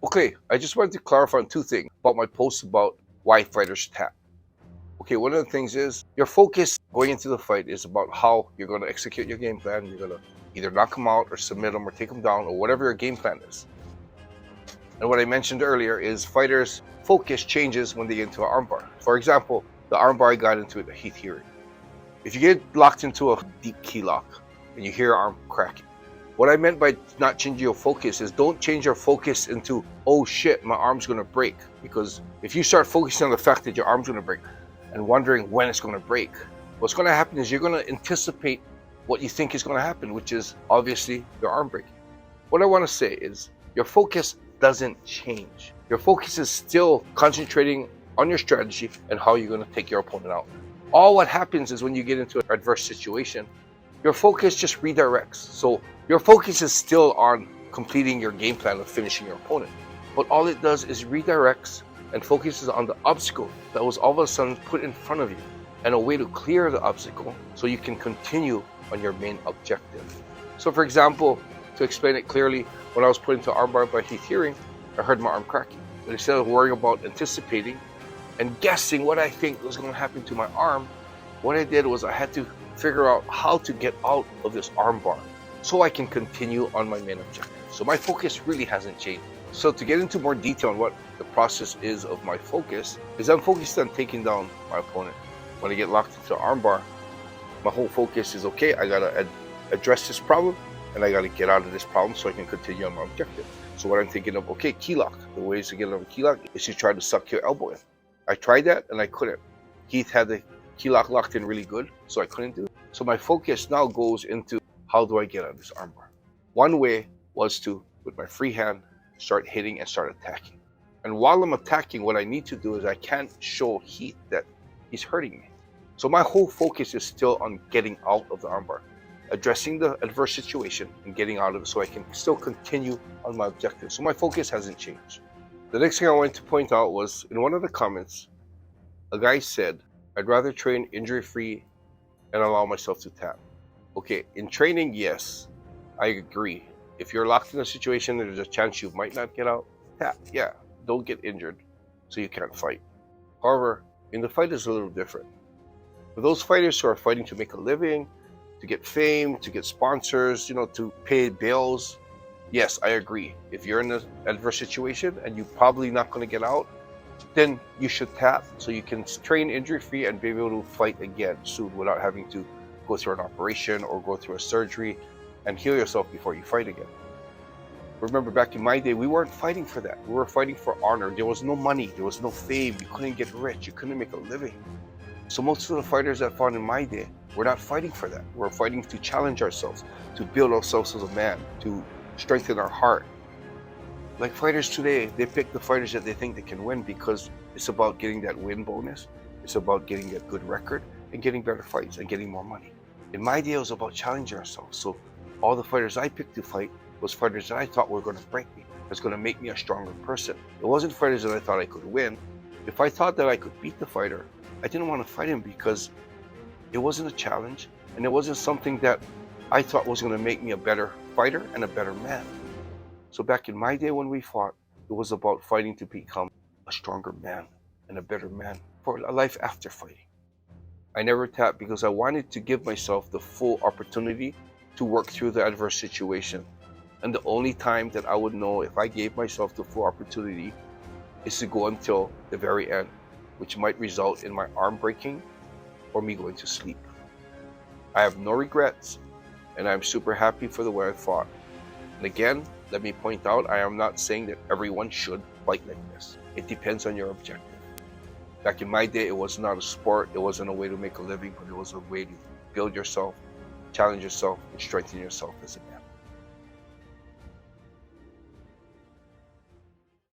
Okay, I just wanted to clarify on two things about my post about why fighters tap. Okay, one of the things is your focus going into the fight is about how you're going to execute your game plan. You're going to either knock them out or submit them or take them down or whatever your game plan is. And what I mentioned earlier is fighters' focus changes when they get into an armbar. For example, the armbar I got into at Heath Herring. If you get locked into a deep key lock and you hear your arm cracking, what I meant by not changing your focus is don't change your focus into, oh shit, my arm's gonna break. Because if you start focusing on the fact that your arm's gonna break and wondering when it's gonna break, what's gonna happen is you're gonna anticipate what you think is gonna happen, which is obviously your arm breaking. What I wanna say is your focus doesn't change. Your focus is still concentrating on your strategy and how you're gonna take your opponent out. All what happens is when you get into an adverse situation, your focus just redirects. So your focus is still on completing your game plan of finishing your opponent. But all it does is redirects and focuses on the obstacle that was all of a sudden put in front of you and a way to clear the obstacle so you can continue on your main objective. So for example, to explain it clearly, when I was put into armbar by Heath Herring, I heard my arm cracking. But instead of worrying about anticipating and guessing what I think was going to happen to my arm, what I did was I had to figure out how to get out of this armbar so I can continue on my main objective. So my focus really hasn't changed. So to get into more detail on what the process is of my focus, is I'm focused on taking down my opponent. When I get locked into armbar, my whole focus is, okay, I gotta address this problem and I gotta get out of this problem so I can continue on my objective. So what I'm thinking of, okay, key lock. The ways to get out of a key lock is to try to suck your elbow in. I tried that and I couldn't. Heath had the key lock locked in really good, so I couldn't do it. So my focus now goes into, how do I get out of this armbar? One way was to, with my free hand, start hitting and start attacking. And while I'm attacking, what I need to do is I can't show Heath that he's hurting me. So my whole focus is still on getting out of the armbar, addressing the adverse situation and getting out of it so I can still continue on my objective. So my focus hasn't changed. The next thing I wanted to point out was, in one of the comments, a guy said, I'd rather train injury-free and allow myself to tap. Okay, in training, yes, I agree. If you're locked in a situation, there's a chance you might not get out, tap. Yeah, don't get injured so you can't fight. However, in the fight, it's a little different. For those fighters who are fighting to make a living, to get fame, to get sponsors, to pay bills, yes, I agree. If you're in an adverse situation and you're probably not going to get out, then you should tap so you can train injury-free and be able to fight again soon without having to go through an operation or go through a surgery and heal yourself before you fight again. Remember, back in my day, we weren't fighting for that. We were fighting for honor. There was no money. There was no fame. You couldn't get rich. You couldn't make a living. So most of the fighters that fought in my day were not fighting for that. We're fighting to challenge ourselves, to build ourselves as a man, to strengthen our heart. Like fighters today, they pick the fighters that they think they can win because it's about getting that win bonus. It's about getting that good record and getting better fights and getting more money. In my day, it was about challenging ourselves. So all the fighters I picked to fight was fighters that I thought were going to break me. It was going to make me a stronger person. It wasn't fighters that I thought I could win. If I thought that I could beat the fighter, I didn't want to fight him because it wasn't a challenge and it wasn't something that I thought was going to make me a better fighter and a better man. So back in my day when we fought, it was about fighting to become a stronger man and a better man for a life after fighting. I never tapped because I wanted to give myself the full opportunity to work through the adverse situation. And the only time that I would know if I gave myself the full opportunity is to go until the very end, which might result in my arm breaking or me going to sleep. I have no regrets, and I'm super happy for the way I fought. And again, let me point out, I am not saying that everyone should fight like this. It depends on your objective. Back in my day, it was not a sport, it wasn't a way to make a living, but it was a way to build yourself, challenge yourself, and strengthen yourself as a man.